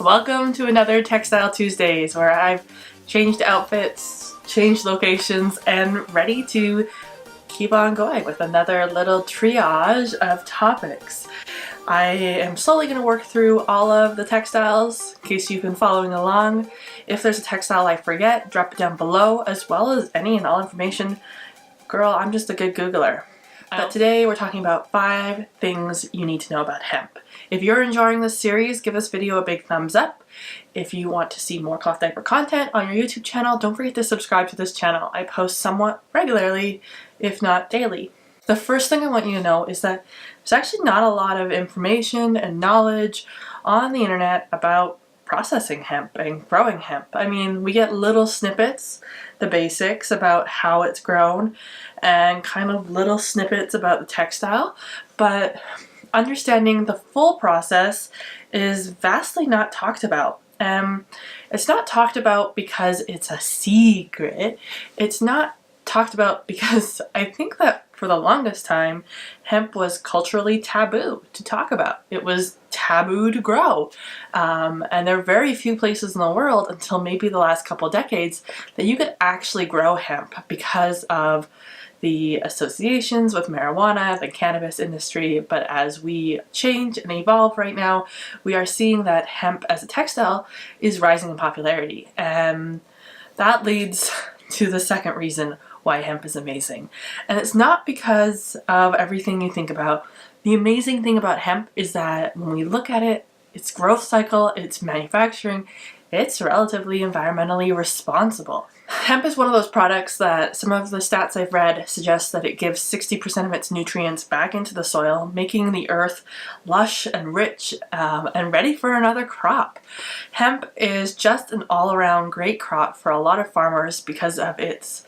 Welcome to another Textile Tuesdays where I've changed outfits, changed locations, and ready to keep on going with another little triage of topics. I am slowly going to work through all of the textiles in case you've been following along. If there's a textile I forget, drop it down below, as well as any and all information. Girl, I'm just a good Googler. But today we're talking about 5 things you need to know about hemp. If you're enjoying this series, give this video a big thumbs up. If you want to see more cloth diaper content on your YouTube channel, don't forget to subscribe to this channel. I post somewhat regularly, if not daily. The first thing I want you to know is that there's actually not a lot of information and knowledge on the internet about processing hemp and growing hemp. I mean, we get little snippets, the basics about how it's grown, and kind of little snippets about the textile, but understanding the full process is vastly not talked about. It's not talked about because it's a secret. It's not talked about because I think that for the longest time, hemp was culturally taboo to talk about. It was taboo to grow. And there are very few places in the world until maybe the last couple decades that you could actually grow hemp because of the associations with marijuana, the cannabis industry. But as we change and evolve right now, we are seeing that hemp as a textile is rising in popularity. And that leads to the second reason why hemp is amazing. And it's not because of everything you think about. The amazing thing about hemp is that when we look at it, its growth cycle, its manufacturing, it's relatively environmentally responsible. Hemp is one of those products that some of the stats I've read suggest that it gives 60% of its nutrients back into the soil, making the earth lush and rich and ready for another crop. Hemp is just an all-around great crop for a lot of farmers because of its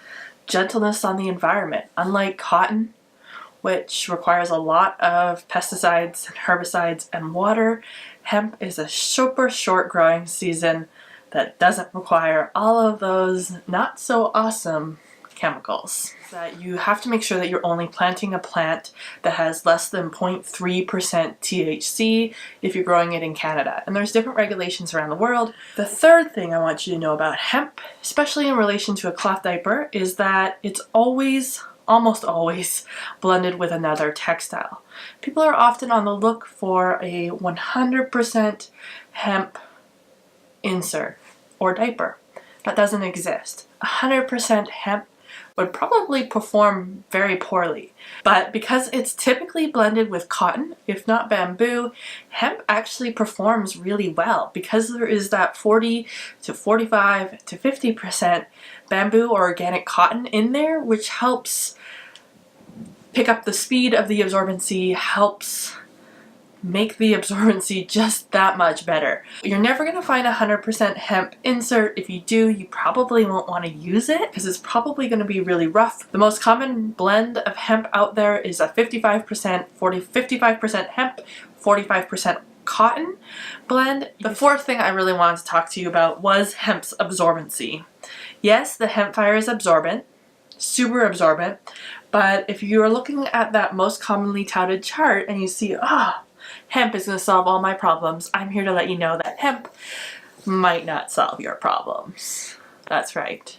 gentleness on the environment. Unlike cotton, which requires a lot of pesticides and herbicides and water, hemp is a super short growing season that doesn't require all of those not so awesome chemicals. That you have to make sure that you're only planting a plant that has less than 0.3% THC if you're growing it in Canada. And there's different regulations around the world. The third thing I want you to know about hemp, especially in relation to a cloth diaper, is that it's almost always blended with another textile. People are often on the look for a 100% hemp insert or diaper. That doesn't exist. 100% hemp would probably perform very poorly. But because it's typically blended with cotton, if not bamboo, hemp actually performs really well because there is that 40 to 45 to 50% bamboo or organic cotton in there, which helps pick up the speed of the absorbency, helps make the absorbency just that much better. You're never going to find a 100% hemp insert. If you do, you probably won't want to use it because it's probably going to be really rough. The most common blend of hemp out there is a 55% hemp, 45% cotton blend. The fourth thing I really wanted to talk to you about was hemp's absorbency. Yes, the hemp fiber is absorbent, super absorbent, but if you're looking at that most commonly touted chart and you see, hemp is going to solve all my problems, I'm here to let you know that hemp might not solve your problems. That's right.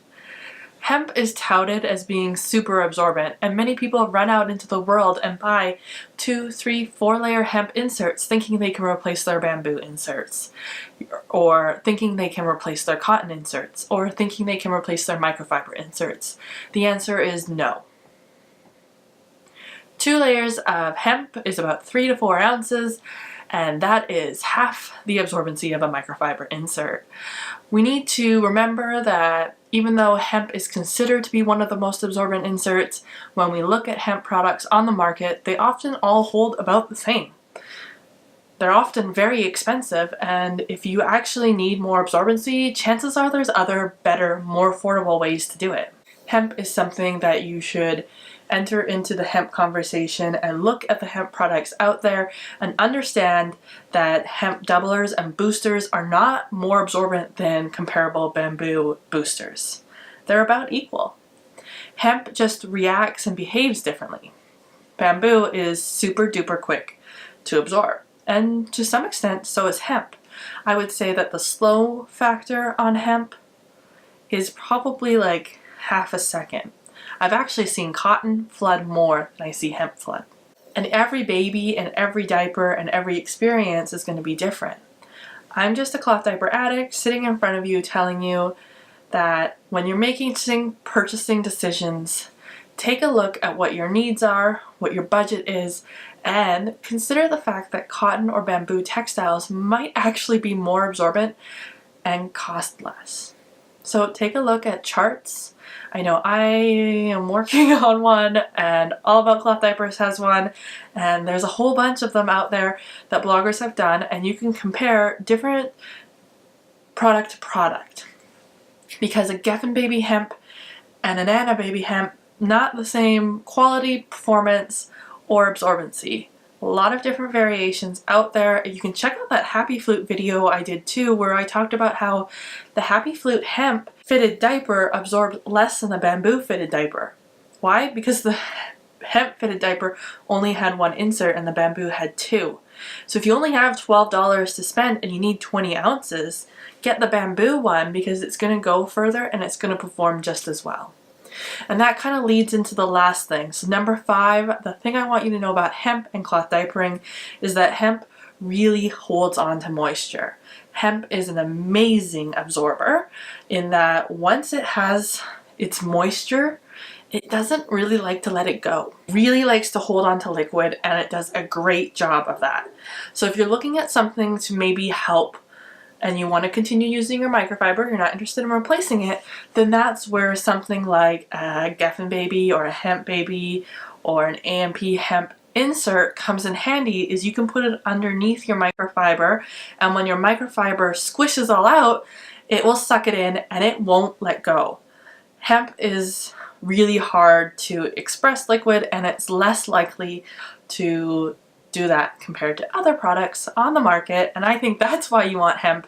Hemp is touted as being super absorbent, and many people run out into the world and buy 2, 3, 4-layer hemp inserts thinking they can replace their bamboo inserts, or thinking they can replace their cotton inserts, or thinking they can replace their microfiber inserts. The answer is no. 2 layers of hemp is about 3 to 4 ounces, and that is half the absorbency of a microfiber insert. We need to remember that even though hemp is considered to be one of the most absorbent inserts, when we look at hemp products on the market, they often all hold about the same. They're often very expensive, and if you actually need more absorbency, chances are there's other, better, more affordable ways to do it. Hemp is something that you should enter into the hemp conversation and look at the hemp products out there and understand that hemp doublers and boosters are not more absorbent than comparable bamboo boosters. They're about equal. Hemp just reacts and behaves differently. Bamboo is super duper quick to absorb, and to some extent so is hemp. I would say that the slow factor on hemp is probably like half a second. I've actually seen cotton flood more than I see hemp flood. And every baby and every diaper and every experience is going to be different. I'm just a cloth diaper addict sitting in front of you telling you that when you're making purchasing decisions, take a look at what your needs are, what your budget is, and consider the fact that cotton or bamboo textiles might actually be more absorbent and cost less. So take a look at charts. I know I am working on one, and All About Cloth Diapers has one, and there's a whole bunch of them out there that bloggers have done, and you can compare different product to product. Because a Geffen baby hemp and an Anna baby hemp, not the same quality, performance, or absorbency. A lot of different variations out there. You can check out that Happy Flute video I did too, where I talked about how the Happy Flute hemp fitted diaper absorbed less than the bamboo fitted diaper. Why? Because the hemp fitted diaper only had one insert and the bamboo had two. So if you only have $12 to spend and you need 20 ounces, get the bamboo one because it's going to go further and it's going to perform just as well. And that kind of leads into the last thing. So number 5, the thing I want you to know about hemp and cloth diapering is that hemp really holds on to moisture. Hemp is an amazing absorber in that once it has its moisture, it doesn't really like to let it go. It really likes to hold on to liquid, and it does a great job of that. So if you're looking at something to maybe help and you want to continue using your microfiber, you're not interested in replacing it, then that's where something like a Geffen baby or a hemp baby or an AMP hemp insert comes in handy. Is you can put it underneath your microfiber, and when your microfiber squishes all out, it will suck it in and it won't let go. Hemp is really hard to express liquid, and it's less likely to do that compared to other products on the market, and I think that's why you want hemp.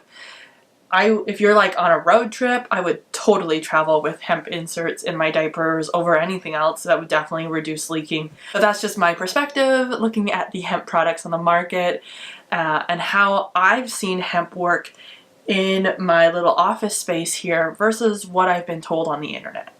If you're like on a road trip, I would totally travel with hemp inserts in my diapers over anything else. That would definitely reduce leaking. But that's just my perspective looking at the hemp products on the market and how I've seen hemp work in my little office space here versus what I've been told on the internet.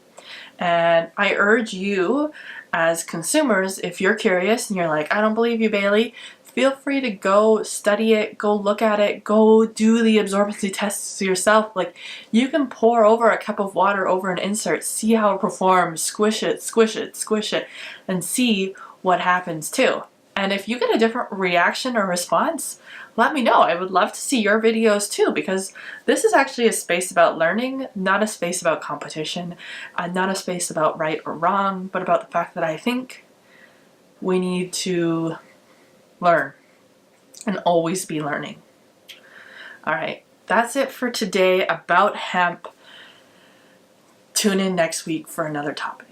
And I urge you as consumers, if you're curious and you're like, I don't believe you, Bailey, feel free to go study it, go look at it, go do the absorbency tests yourself. Like, you can pour over a cup of water over an insert, see how it performs, squish it, squish it, squish it, and see what happens too. And if you get a different reaction or response, let me know. I would love to see your videos too, because this is actually a space about learning, not a space about competition, not a space about right or wrong, but about the fact that I think we need to learn and always be learning. All right, that's it for today about hemp. Tune in next week for another topic.